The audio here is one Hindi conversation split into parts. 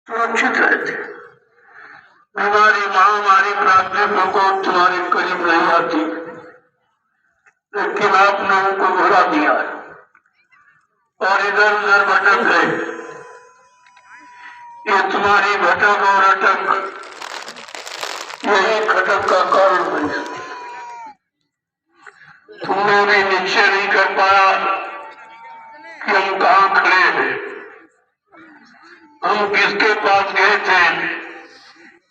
सुरक्षित रहते। बीमारी महामारी प्राकृतिकों को तुम्हारे करीब नहीं आती, लेकिन आपने उनको भुला दिया और इधर उधर भटक गए। ये तुम्हारी भटक और अटक यही खटक का कारण बन जाती। तुमने भी निश्चय नहीं कर पाया कि हम कहाँ खड़े हैं, हम किसके पास गए थे,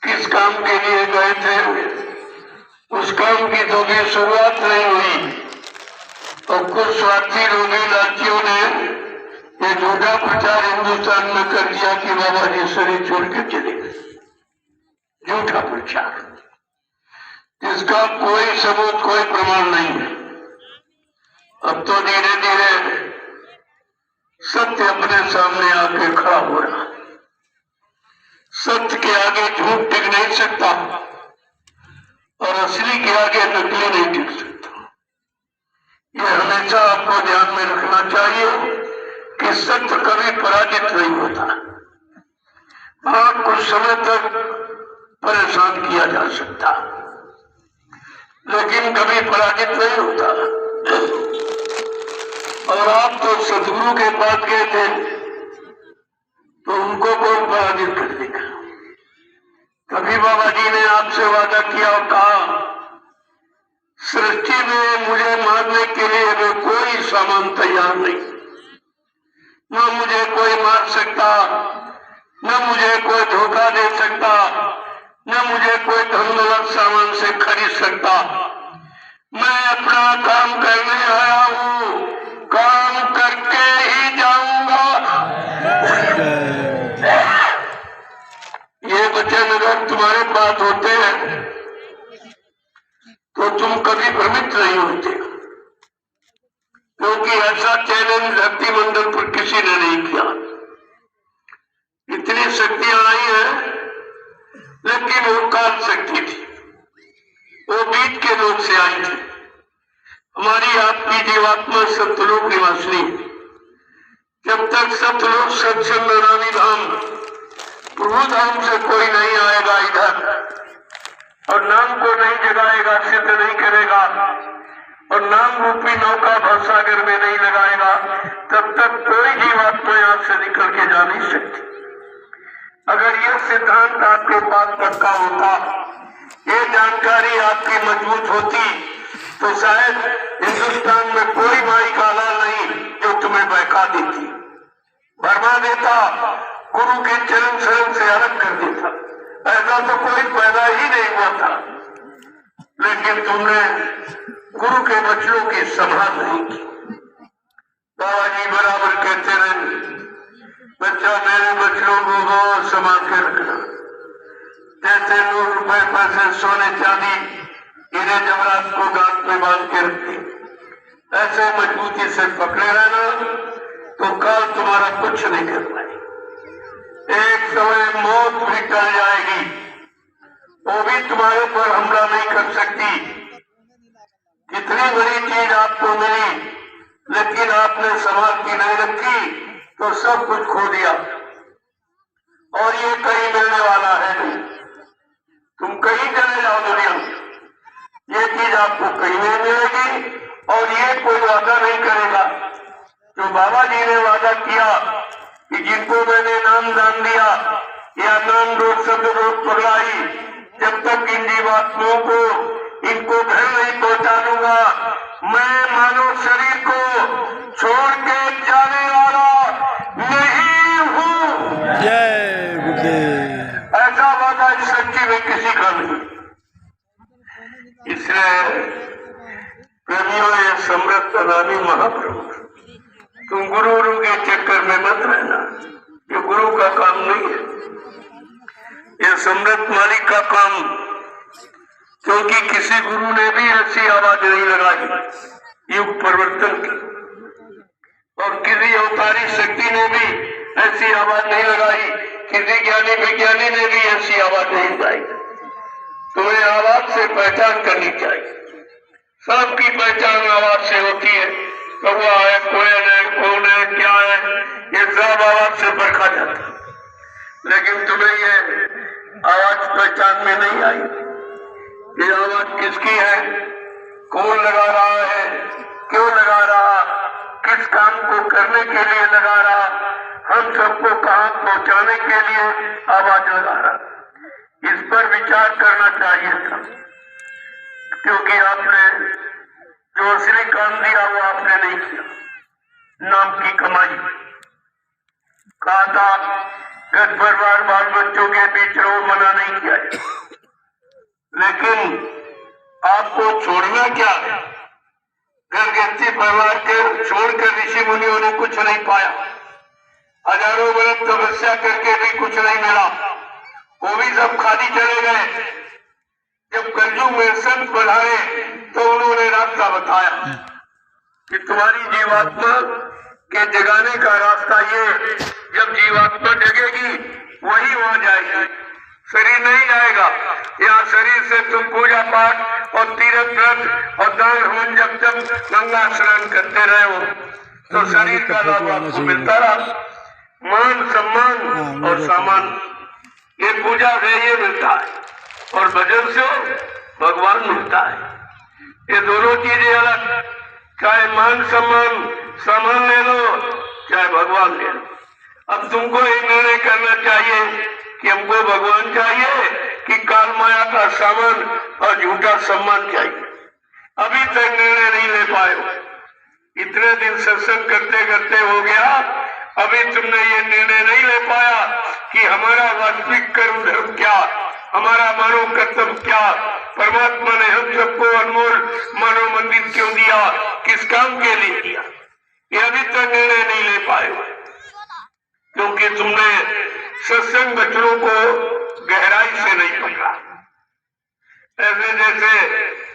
किस काम के लिए गए थे। उस काम की तो भी शुरुआत नहीं हुई और कुछ स्वार्थी रोगी लालचियों ने ये झूठा प्रचार हिंदुस्तान में कर दिया कि बाबा जी शरीर छोड़ के चले गए। झूठा प्रचार, इसका कोई सबूत कोई प्रमाण नहीं है। अब तो धीरे धीरे सत्य अपने सामने आके खड़ा हो रहा। सत्य के आगे झूठ टिक नहीं सकता और असली के आगे नकली नहीं टिक सकता। यह हमेशा आपको ध्यान में रखना चाहिए कि सत्य कभी पराजित नहीं होता। हाँ, कुछ समय तक परेशान किया जा सकता, लेकिन कभी पराजित नहीं होता। और आप तो सदगुरु के पास गए थे, तो उनको कौन पराजित कर देगा। कभी बाबा जी ने आपसे वादा किया और कहा सृष्टि में मुझे मारने के लिए वे कोई सामान तैयार नहीं, न मुझे कोई मार सकता, न मुझे कोई धोखा दे सकता, न मुझे कोई धन दौलत सामान से खरीद सकता। मैं अपना काम करने आया हूँ, काम करके ही जाऊंगा। ये वचन अगर तुम्हारे पास होते हैं तो तुम कभी भ्रमित नहीं होते, क्योंकि ऐसा चैलेंज भक्ति मंडल पर किसी ने नहीं किया। इतनी शक्तियां आई हैं, लेकिन वो काल शक्ति थी, वो बीच के लोग से आई थी। हमारी आपकी जीवात्मा सत्यलोक निवासिनी, जब तक सत्यलोक सत्संग नामी धाम प्रभु धाम से कोई नहीं आएगा इधर और नाम को नहीं जगाएगा, सिद्ध नहीं करेगा और नाम रूपी नौका भवसागर में नहीं लगाएगा, तब तक कोई जीवात्मा यहाँ से निकल के जा नहीं सकती। अगर यह सिद्धांत आपके पास पक्का होता, ये जानकारी आपकी मजबूत होती, तो शायद हिंदुस्तान में कोई माई का लाल नहीं जो तुम्हें बहका देती, भरमा देता, गुरु के चरण शरण से अलग कर देता। ऐसा तो कोई पैदा ही नहीं हुआ था, लेकिन तुमने गुरु के बच्चों की संभाल नहीं की। बाबा जी बराबर कहते रहे, बच्चा मेरे बच्चों को बहुत संभाल के रखना। जैसे 100 रुपए पैसे सोने चांदी हीरे जवाहरात को गांठ में बांध के रखती, ऐसे मजबूती से पकड़े रहना, तो काल तुम्हारा कुछ नहीं कर पाएगी। एक समय मौत भी टल जाएगी, वो भी तुम्हारे पर हमला नहीं कर सकती। कितनी बड़ी चीज आपको मिली, लेकिन आपने संभाल की नहीं रखी, तो सब कुछ खो दिया और ये कहीं मिलने वाला है नहीं। तुम कहीं चले जाओ दुनिया में, ये चीज आपको कहीं नहीं मिलेगी और ये कोई वादा नहीं करेगा। जो बाबा जी ने वादा किया कि जिनको मैंने नाम दान दिया या नाम रोग शब्द रोग पगलाई, जब तक इन जीवात्माओं को इनको घर नहीं पहुंचा दूंगा, मैं मानव शरीर को छोड़ के जाने वाला नहीं हूँ। जय गुरुदेव। ऐसा वादा इस सृष्टि में किसी का नहीं। इसलिए प्रेमियों, ये समृद्ध नामी महाप्रभु, तुम गुरु के चक्कर में मत रहना, ये गुरु का काम नहीं है, ये समृद्ध मालिक का काम। क्योंकि किसी गुरु ने भी ऐसी आवाज नहीं लगाई युग परिवर्तन की, और किसी अवतारी शक्ति ने भी ऐसी आवाज नहीं लगाई, किसी ज्ञानी विज्ञानी ने भी ऐसी आवाज नहीं लगाई। तुम्हें आवाज से पहचान करनी चाहिए। सबकी पहचान आवाज से होती है, कौवा है, कोयल है, कौन है, क्या है, ये सब आवाज से परखा जाता है। लेकिन तुम्हें ये आवाज पहचान में नहीं आई। ये आवाज किसकी है, कौन लगा रहा है, क्यों लगा रहा, किस काम को करने के लिए लगा रहा, हम सबको कहां पहुंचाने के लिए आवाज लगा रहा। इस पर विचार करना चाहिए था, क्योंकि आपने जो असली काम दिया वो आपने नहीं किया। नाम की कमाई, कहा था घर परिवार बाल बच्चों के बीच रहो, मना नहीं किया, लेकिन आपको छोड़ना क्या, घर गृहस्थी परिवार के छोड़कर ऋषि मुनियों ने कुछ नहीं पाया, हजारों वर्ष तपस्या करके भी कुछ नहीं मिला, वो भी सब खाली चले गए। जब कलयुग में संत पधारे तो उन्होंने रास्ता बताया कि तुम्हारी जीवात्मा के जगाने का रास्ता ये, जब जीवात्मा जगेगी वही वहां जाएगी, शरीर नहीं जाएगा। यहाँ शरीर से तुम पूजा पाठ और तीर्थ व्रत और दान हवन जब तक गंगा स्नान करते रहे हो तो शरीर का लाभ आपको मिलता रहा, मान सम्मान और सामान, ये पूजा से ये मिलता है और भजन से भगवान मिलता है। ये दोनों चीजें अलग, चाहे मान सम्मान सामान ले लो, चाहे भगवान ले लो। अब तुमको एक निर्णय करना चाहिए कि हमको भगवान चाहिए कि काल माया का सामान और झूठा सम्मान चाहिए। अभी तक निर्णय नहीं ले पाए हो, इतने दिन सत्संग करते करते हो गया, अभी तुमने ये निर्णय नहीं ले पाया कि हमारा वास्तविक कर्म धर्म क्या, हमारा मानव कर्तव्य क्या, परमात्मा ने हम सबको अनमोल मानव मंदिर क्यों दिया, किस काम के लिए दिया, ये अभी तक निर्णय नहीं ले पाए, क्योंकि तुमने सत्संग वचनों को गहराई से नहीं पकड़ा। ऐसे जैसे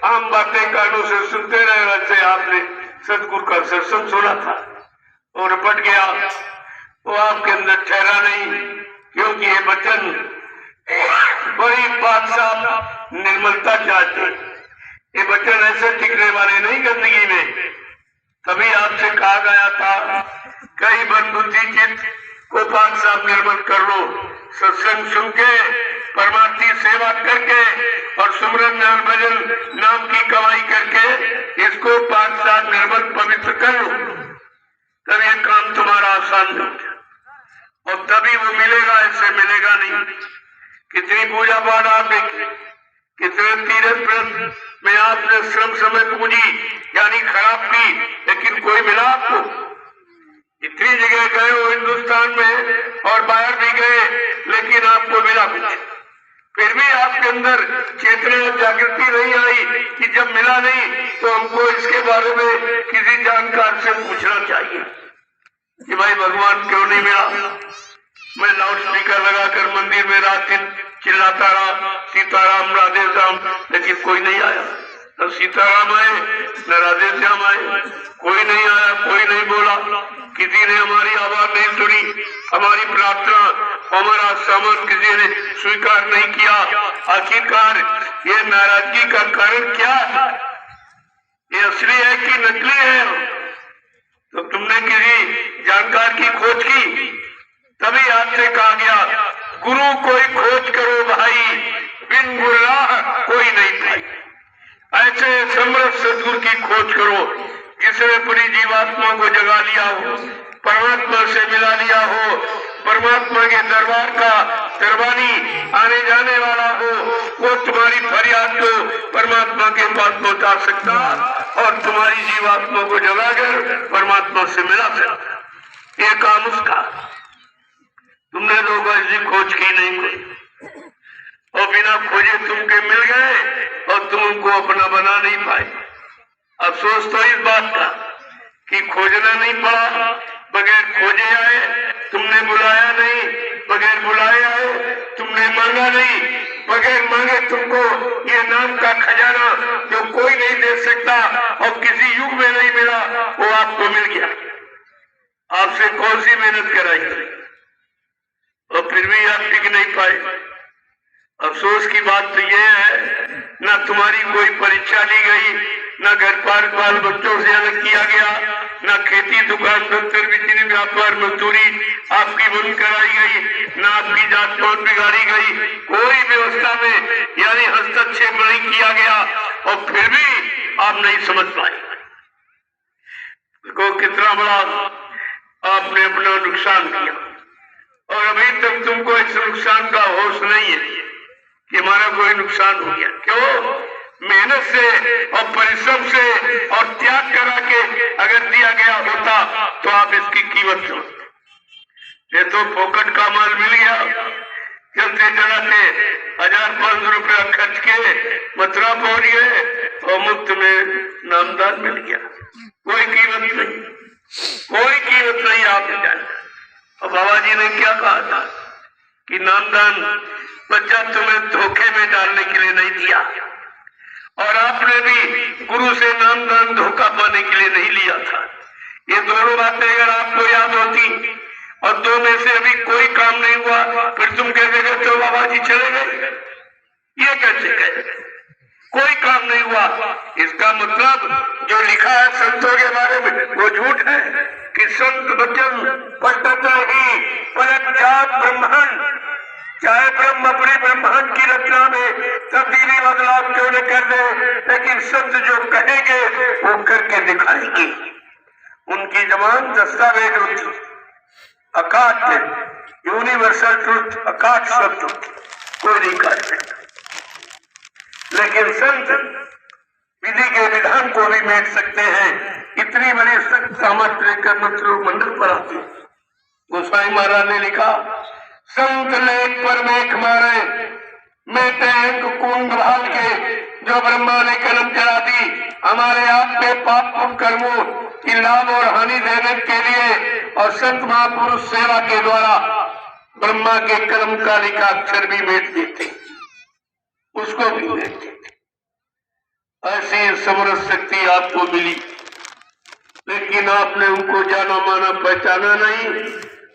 आम बातें कानों से सुनते रहे, वैसे आपने सतगुरु का सत्संग सुना था और रपट गया, वो आपके अंदर ठहरा नहीं, क्योंकि ये वचन बड़ी बात साफ निर्मलता चाहते, ये वचन ऐसे टिकने वाले नहीं जिंदगी में। तभी आपसे कहा गया था कई मन बुद्धि चित्त को पाक साफ निर्मल कर लो, सत्संग सुन के परमार्थी सेवा करके और सुमरन ज्ञान भजन नाम की कमाई करके इसको पाक साफ निर्मल पवित्र कर लो, तब ये काम तुम्हारा आसान होगा और तभी वो मिलेगा, ऐसे मिलेगा नहीं। कितनी पूजा पाठ आपने, कितने तीर्थ व्रत में आपने श्रम समय पूजी यानी खराब की, लेकिन कोई मिला आपको? इतनी जगह गए हो हिंदुस्तान में और बाहर भी गए, लेकिन आपको मिला कुछ, फिर भी आपके अंदर चेतना जागृति नहीं आई कि जब मिला नहीं तो हमको इसके बारे में किसी जानकार से पूछना चाहिए कि भाई भगवान क्यों नहीं मिला। मैं लाउड स्पीकर लगाकर मंदिर में रात दिन चिल्लाता रहा सीताराम राधे श्याम, लेकिन कोई नहीं आया, न सीताराम आए न राधे श्याम आए, कोई नहीं आया, कोई नहीं बोला, किसी ने हमारी आवाज नहीं सुनी, हमारी प्रार्थना हमारा सामान किसी ने स्वीकार नहीं किया। आखिरकार ये नाराजगी का कारण क्या है? ये असली है कि नकली है? तो तुमने किसी जानकार की खोज की, तभी आपसे कहा गया गुरु कोई खोज करो भाई, बिन गुरुराह कोई नहीं पाई। ऐसे समर्थ सदगुरु की खोज करो जिसने पूरी जीवात्मा को जगा लिया हो, परमात्मा से मिला लिया हो, परमात्मा के दरबार का दरबारी आने जाने वाला हो, वो तुम्हारी फरियाद को परमात्मा के पास पहुंचा सकता और तुम्हारी जीवात्मा को जगाकर परमात्मा से मिला सकता। ये काम उसका, तुमने लोग ऐसी खोज की नहीं कोई, और बिना खोजे तुमके मिल गए और तुम उनको अपना बना नहीं पाए। अफसोस तो इस बात का कि खोजना नहीं पड़ा, बगैर खोजे आए, तुमने बुलाया नहीं, बगैर बुलाए आए, तुमने मांगा नहीं, बगैर मांगे तुमको ये नाम का खजाना जो कोई नहीं दे सकता और किसी युग में नहीं मिला, वो आपको मिल गया। आपसे कौन सी मेहनत कराई और फिर भी आप टिक नहीं पाए। अफसोस की बात तो ये है, ना तुम्हारी कोई परीक्षा ली गई, न घर पार बाल बच्चों से अलग किया गया, न खेती दुकान दफ्तर बिजली व्यापार मजदूरी आपकी बंद कराई गई, न आपकी जात पात बिगाड़ी गई, कोई व्यवस्था में यानी हस्तक्षेप नहीं किया गया, और फिर भी आप नहीं समझ पाए। देखो कितना बड़ा आपने अपना नुकसान किया, और अभी तक तुमको इस नुकसान का होश नहीं है कि हमारा कोई नुकसान हो गया। क्यों? मेहनत से और परिश्रम से और त्याग करा के अगर दिया गया होता तो आप इसकी कीमत समझते। ये तो फोकट का माल मिल गया, चलते चलाते 1500 रुपया खर्च के मथुरा पहुंच गए और मुफ्त में नामदान मिल गया। कोई कीमत नहीं, कोई कीमत नहीं आप जानते। और बाबा जी ने क्या कहा था कि नामदान बच्चा तुम्हें धोखे में डालने के लिए नहीं दिया, और आपने भी गुरु से नामदान धोखा पाने के लिए नहीं लिया था। ये दोनों बातें अगर आपको याद होती और दो में से अभी कोई काम नहीं हुआ, फिर तुम कहते कहते हो बाबा जी चले गए, ये कैसे कहे? कोई काम नहीं हुआ, इसका मतलब जो लिखा है संतों के बारे में वो झूठ है कि संत वचन पढ़ता ही पलट जात ब्रह्मांड, चाहे ब्रह्म अपने ब्रह्मांड की रचना में तब्दीली बदलाव क्यों न कर दे, लेकिन संत जो कहेंगे वो करके दिखाएंगे। उनकी जबान दस्तावेज होती, अकाट यूनिवर्सल ट्रुथ, अकाट शब्द कोई नहीं काट सकता। लेकिन संत विधि के विधान को भी मेट सकते हैं। इतनी बड़ी सख्त सामर्थ्य लेकर मतलब मंडल पर आते। गोसाई महाराज ने लिखा, संत लेख पर मेघ मारे मैं टैंक कुंड भाल के, जो ब्रह्मा ने कलम चला दी हमारे आप पे पाप पुण्य कर्मों की लाभ और हानि देने के लिए, और संत महापुरुष सेवा के द्वारा ब्रह्मा के कलम का लिखा अक्षर भी मेट देते, उसको भी मेट देते। ऐसी समरस शक्ति आपको मिली, लेकिन आपने उनको जाना माना पहचाना नहीं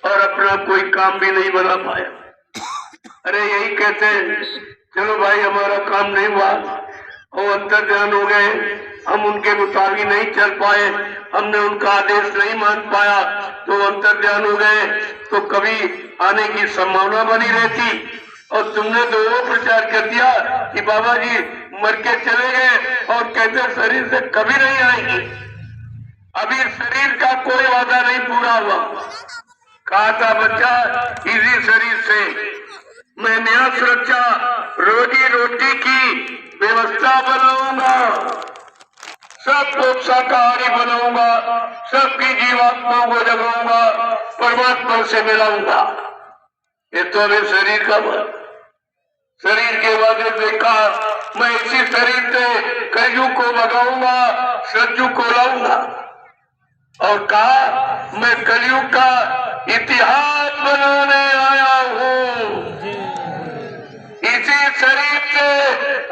और अपना कोई काम भी नहीं बना पाया। अरे यही कहते हैं चलो भाई हमारा काम नहीं हुआ, वो अंतर ध्यान हो गए, हम उनके मुताबिक नहीं चल पाए, हमने उनका आदेश नहीं मान पाया तो अंतर ध्यान हो गए, तो कभी आने की संभावना बनी रहती। और तुमने तो वो प्रचार कर दिया कि बाबा जी मर के चले गए और कहते शरीर से कभी नहीं आएंगे। अभी शरीर का कोई वादा नहीं पूरा हुआ। कहा था बच्चा इसी शरीर से मैं नया सुरक्षा रोजी रोटी की व्यवस्था बनाऊंगा, सबको शाकाहारी बनाऊंगा, सबकी जीवात्माओं को जगाऊंगा, परमात्मा से मिलाऊंगा। ये तो अभी शरीर का बात। शरीर के वादे देखा मैं इसी शरीर से कलयुग को भगाऊंगा, सतयुग को लाऊंगा, और कहा मैं कलयुग का इतिहास बनाने आया हूँ। इसी शरीर से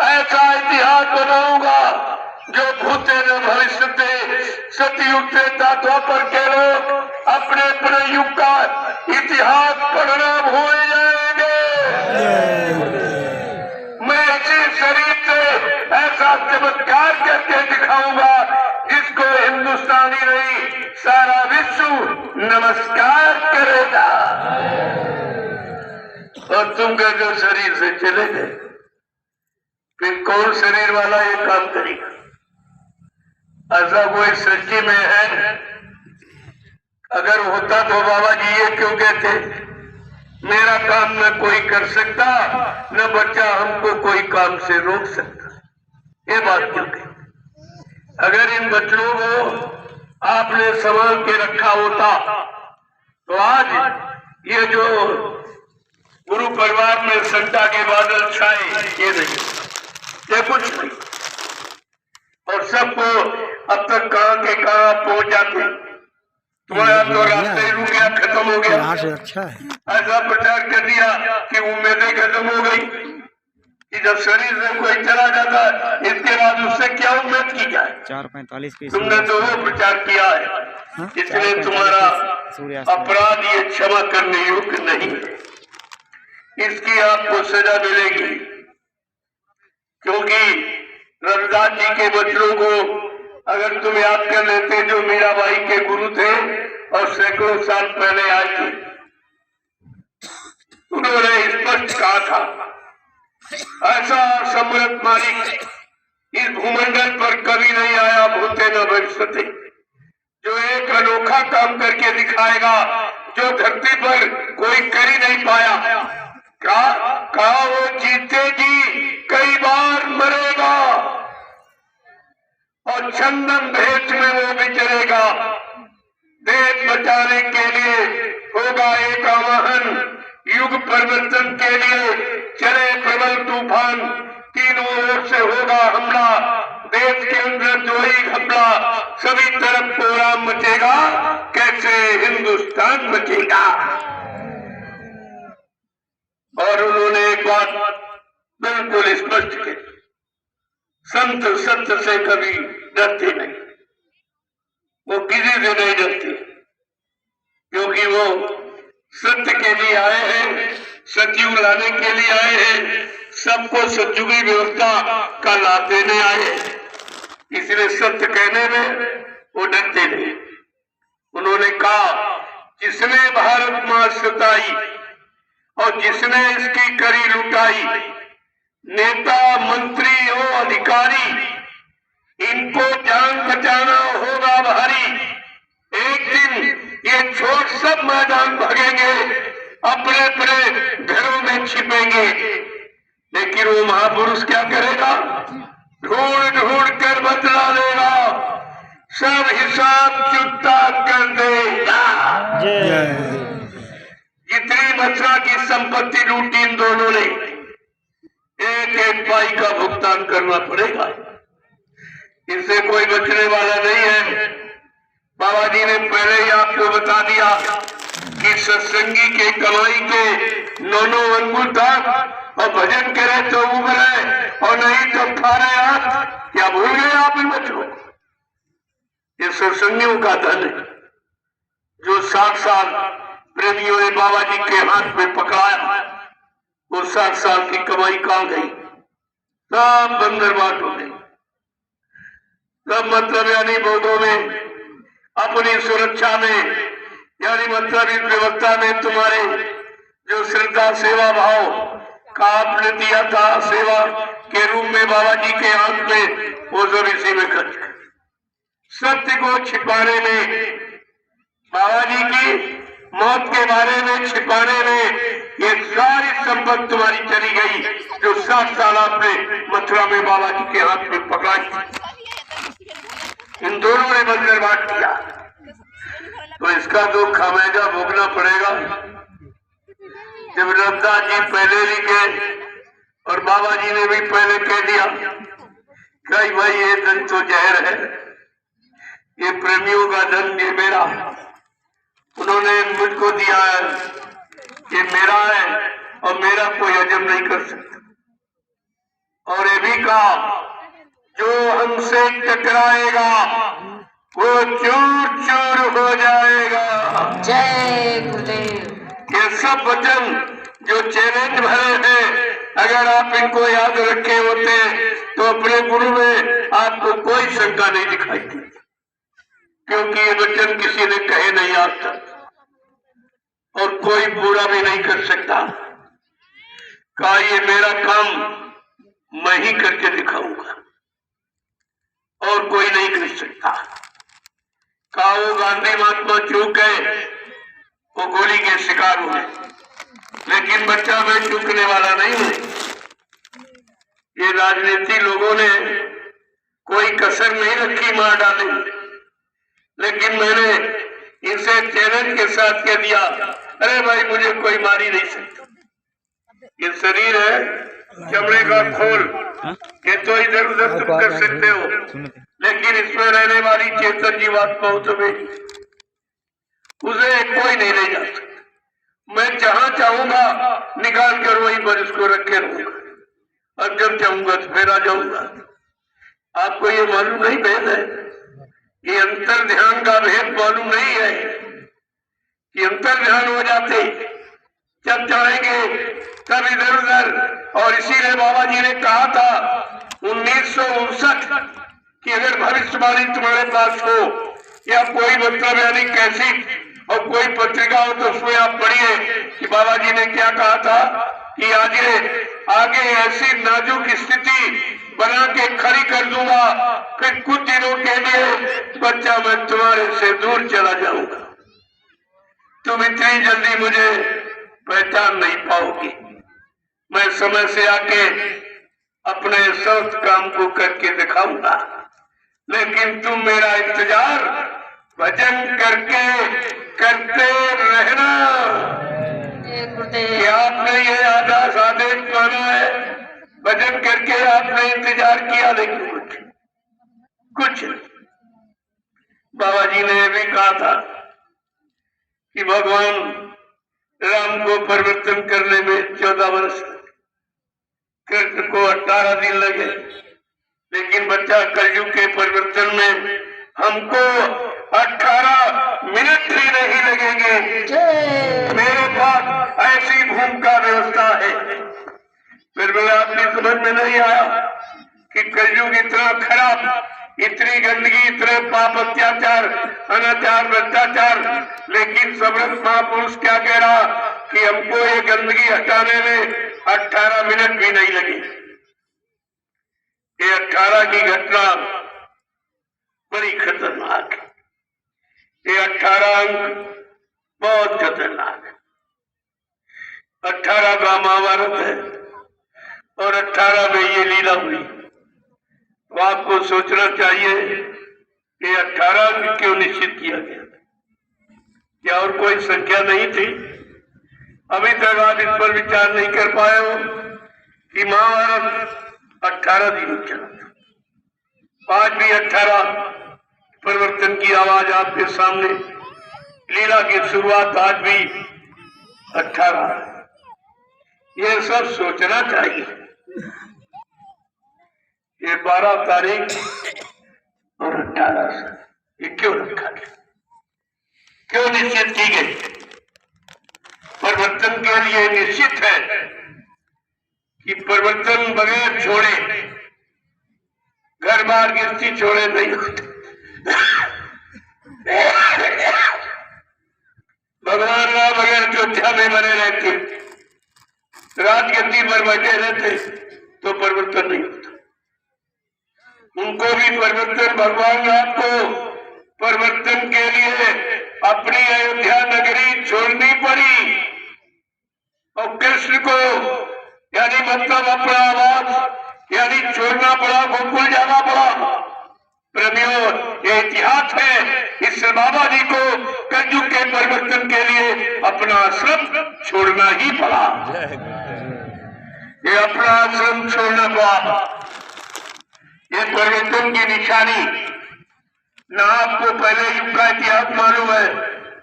ऐसा इतिहास बनाऊंगा जो भूते न भविष्य सतयुग से द्वापर के लोग अपने अपने युग का इतिहास पढ़ना भूल जाएंगे। मैं इसी शरीर से ऐसा चमत्कार करके दिखाऊंगा जिसको हिंदुस्तानी नहीं सारा विश्व नमस्कार करेगा। और तुम कहते शरीर से चले गए, फिर कौन शरीर वाला ये काम करेगा? ऐसा कोई सच्ची में है? अगर होता तो बाबा जी ये क्यों कहते मेरा काम न कोई कर सकता, न बच्चा हमको कोई काम से रोक सकता? ये बात क्यों कहते? अगर इन बच्चों को आपने संभाल के रखा होता तो आज ये जो गुरु परिवार में संता के बादल छाए ये नहीं, ये कुछ नहीं, और सबको अब तक कहां के कहां पहुंच जाते। तुम्हारा तो रास्ते रुक गया, खत्म हो गया। अच्छा है। ऐसा प्रचार कर दिया कि उम्मीदें खत्म हो गई कि जब शरीर से कोई चला जाता है इसके बाद उससे क्या उम्मीद की जाए। 4:45 पे तुमने तो वो प्रचार किया है, इसलिए तुम्हारा अपराध ये क्षमा करने योग्य नहीं है। इसकी आपको सजा मिलेगी, क्योंकि रविदास जी के बच्चों को अगर तुम याद कर लेते जो मीराबाई के गुरु थे और सैकड़ों साल पहले आए थे, उन्होंने स्पष्ट कहा था, ऐसा समृद्ध मालिक इस भूमंडल पर कभी नहीं आया, भूते न भविष्यते, जो एक अनोखा काम करके दिखाएगा जो धरती पर कोई कर ही नहीं पाया। कहा वो जीते जी कई बार मरेगा और चंदन भेंट में वो विचरेगा। देश बचाने के लिए होगा एक आवाहन, युग परिवर्तन के लिए चले प्रबल तूफान, तीनों ओर से होगा हमला, देश के अंदर जो ही घपला, सभी तरफ कोहराम मचेगा, कैसे हिंदुस्तान बचेगा। और उन्होंने एक बात बिल्कुल स्पष्ट की, संत सत्य से कभी डरते नहीं, वो किसी से नहीं डरते, क्योंकि वो सत्य के लिए आए हैं, सतयुग लाने के लिए आए हैं, सबको सतयुगी व्यवस्था का लाभ देने आए हैं। इसलिए सत्य कहने में वो डरते नहीं। उन्होंने कहा, जिसने भारत मां सताई और जिसने इसकी करी लुटाई, नेता मंत्री हो अधिकारी, इनको जान बचाना होगा भारी। एक दिन ये छोड़ सब मैदान भागेंगे, अपने अपने घरों में छिपेंगे, लेकिन वो महापुरुष क्या करेगा? ढूंढ ढूंढ कर बदला लेगा, सब हिसाब चुकता कर देगा। जितनी मथुरा की संपत्ति लूटी इन दोनों ने, एक एक पाई का भुगतान करना पड़ेगा, इससे कोई बचने वाला नहीं है। बाबा जी ने पहले ही आपको बता दिया कि सत्संगी के कमाई के 9 अंगुल था, और भजन करे तो उगरे और नहीं तो फारे हाथ। क्या भूल गए आप इन बच्चों? ये सत्संगियों का धन है, जो 60 साल प्रेमियों ने बाबा जी के हाथ में पकड़ाया, वो 60 साल की कमाई कहां गई? सब बंदरबाट हो गई। सब मतलब यानी बोधों में, अपनी सुरक्षा में, यानी मतलब इस व्यवस्था में तुम्हारे जो श्रद्धा सेवा भाव का आपने दिया था सेवा के रूप में बाबा जी के हाथ में, वो सब इसी में खर्च कर। सत्य को छिपाने में, बाबा जी की मौत के बारे में छिपाने में, ये सारी संपत्ति तुम्हारी चली गई, जो 60 साल आपने मथुरा में बाबा जी के हाथ में पकड़ाई। इन दोनों ने बंदरबाट किया, तो इसका तो खामियाजा भोगना पड़ेगा। जब रविदास जी पहले लिखे और बाबा जी ने भी पहले कह दिया कि भाई ये धन तो जहर है, ये प्रेमियों का धन, ये मेरा, उन्होंने मुझको दिया है, ये मेरा है और मेरा कोई हजम नहीं कर सकता। और ये भी कहा, जो हमसे टकराएगा वो चूर चूर हो जाएगा। जय गुरुदेव। ये सब वचन जो चैलेंज भरे हैं, अगर आप इनको याद रखे होते तो अपने गुरु में आपको कोई शंका नहीं दिखाई दी, क्योंकि ये वचन किसी ने कहे नहीं आज तक, और कोई पूरा भी नहीं कर सकता। कहा ये मेरा काम मैं ही करके दिखाऊंगा और कोई नहीं कर सकता। कहा वो गांधी महात्मा चूक गए, वो गोली के शिकार हुए, लेकिन बच्चा मैं चूकने वाला नहीं हूं। ये राजनीति लोगों ने कोई कसर नहीं रखी, मार डाली, लेकिन मैंने इनसे चैलेंज के साथ कह दिया, अरे भाई मुझे कोई मार ही नहीं सकता। ये शरीर है चमड़े का खोल, ये तो इधर उधर तुम कर सकते हो, लेकिन इसमें रहने वाली चेतन जीवात्मा तो मेरी, उसे कोई नहीं ले जा सकता। मैं जहां चाहूंगा निकाल कर वहीं पर इसको रखे रहूंगा, और जब चाहूंगा तो फिर आ जाऊंगा। आपको ये मालूम नहीं भेद है, ये अंतर ध्यान का भेद मालूम नहीं है। ये अंतर ध्यान हो जाते जब चाहेंगे तब इधर उधर। और इसीलिए बाबा जी ने कहा था 1959 कि अगर भविष्यवाणी तुम्हारे पास हो या कोई मतलब यानी कैसी और कोई पत्रिका हो तो उसमें आप पढ़िए कि बाबा जी ने क्या कहा था कि आगे ऐसी नाजुक स्थिति बना के खड़ी कर दूंगा, फिर कुछ दिनों के लिए बच्चा मैं तुम्हारे से दूर चला जाऊंगा, तुम इतनी जल्दी मुझे पहचान नहीं पाओगी। मैं समय से आके अपने सब काम को करके दिखाऊंगा, लेकिन तुम मेरा इंतजार भजन करके करते रहना। कि आपने ये आदेश माना है, भजन करके आपने इंतजार किया, लेकिन कुछ बाबा जी ने भी कहा था कि भगवान राम को परिवर्तन करने में 14 वर्ष, कृष्ण को 18 दिन लगे, लेकिन बच्चा कलयुग के परिवर्तन में हमको 18 मिनट भी नहीं लगेंगे। मेरे पास ऐसी भूमिका व्यवस्था है। फिर भी आपकी समझ में नहीं आया कि कलयुग इतना खराब, इतनी गंदगी, इतने पाप, अत्याचार, अनाचार, भ्रष्टाचार, लेकिन समर्थ महापुरुष क्या कह रहा कि हमको ये गंदगी हटाने में 18 मिनट भी नहीं लगे। ये 18 की घटना बड़ी खतरनाक है। ये 18 अंक बहुत खतरनाक है। 18 का महाभारत है और 18 में ये लीला हुई। तो आपको सोचना चाहिए कि 18 अंक क्यों निश्चित किया गया, क्या और कोई संख्या नहीं थी? अभी तक आप इस पर विचार नहीं कर पाए हो कि महाभारत 18 दिन चला था। आज भी 18 परिवर्तन की आवाज आपके सामने, लीला की शुरुआत आज भी 18। ये सब सोचना चाहिए। ये 12 तारीख और 18 ये क्यों रखा गया, क्यों निश्चित की गई? परिवर्तन के लिए निश्चित है कि परिवर्तन बगैर छोड़े, घर बार गिरती छोड़े नहीं होते। भगवान राम अगर अयोध्या में बने रहते, राजगद्दी पर बैठे रहते तो परिवर्तन नहीं होता। उनको भी परिवर्तन, भगवान राम को परिवर्तन के लिए अपनी अयोध्या नगरी छोड़नी पड़ी और कृष्ण को यानी मतलब अपना आवाज यानी छोड़ना पड़ा, गोकुल जाना पड़ा। प्रेमियों, ये इतिहास है। इस बाबा जी को कलयुग के परिवर्तन के लिए अपना आश्रम छोड़ना ही पड़ा। ये अपना आश्रम छोड़ना पड़ा। ये परिवर्तन की निशानी। न आपको पहले युग का इतिहास मालूम है,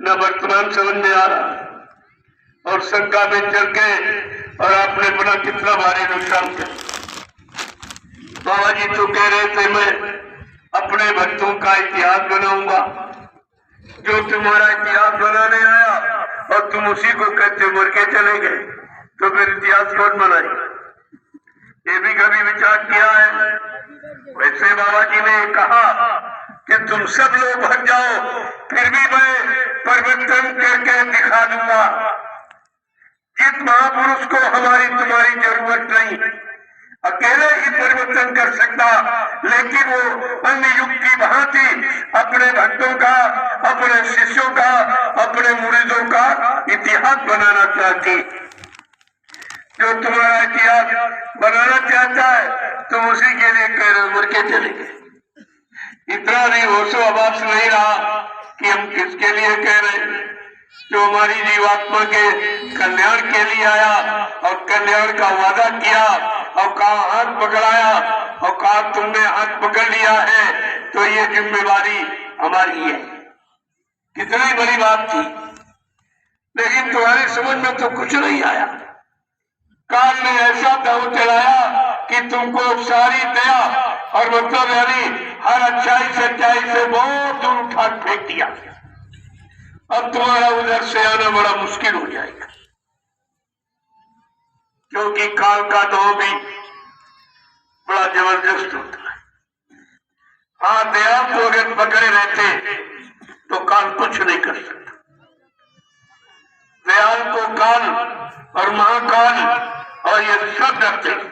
न वर्तमान समझ में आ रहा, और शंका में चल के और आपने बना कितना भारी नुकसान किया। बाबा जी तो कह रहे थे मैं अपने भक्तों का इतिहास बनाऊंगा। जो तुम्हारा इतिहास बनाने आया और तुम उसी को कहते मर के चले गए, तो फिर इतिहास कौन बनाए? ये भी कभी विचार किया है? वैसे बाबा जी ने कहा कि तुम सब लोग भाग जाओ, फिर भी मैं परिवर्तन करके दिखा दूंगा। जिस महापुरुष को हमारी तुम्हारी जरूरत नहीं, अकेले ही परिवर्तन कर सकता, लेकिन वो अन्य युग की भांति अपने भक्तों का, अपने शिष्यों का, अपने मुरीदों का इतिहास बनाना चाहती। जो तुम्हारा इतिहास बनाना चाहता है तुम उसी के लिए कह रहे हो, मर के चले गए। इतना भी होशो आवास नहीं रहा कि हम किसके लिए कह रहे हैं। जो हमारी जीवात्मा के कल्याण के लिए आया और कल्याण का वादा किया और कहा हाथ पकड़ाया और कहा तुमने हाथ पकड़ लिया है तो ये जिम्मेवारी हमारी है। कितनी बड़ी बात थी, लेकिन तुम्हारी समझ में तो कुछ नहीं आया। काल ने ऐसा दाव चलाया कि तुमको सारी दया और मतलब यानी हर अच्छाई सच्चाई से बहुत दूर उठा फेंक दिया। अब तुम्हारा उधर से आना बड़ा मुश्किल हो जाएगा, क्योंकि काल का दाव भी बड़ा जबरदस्त होता है। हाँ, दयाल को अगर पकड़े रहते तो काल कुछ नहीं कर सकता। दयाल को काल और महाकाल और ये सब डरते।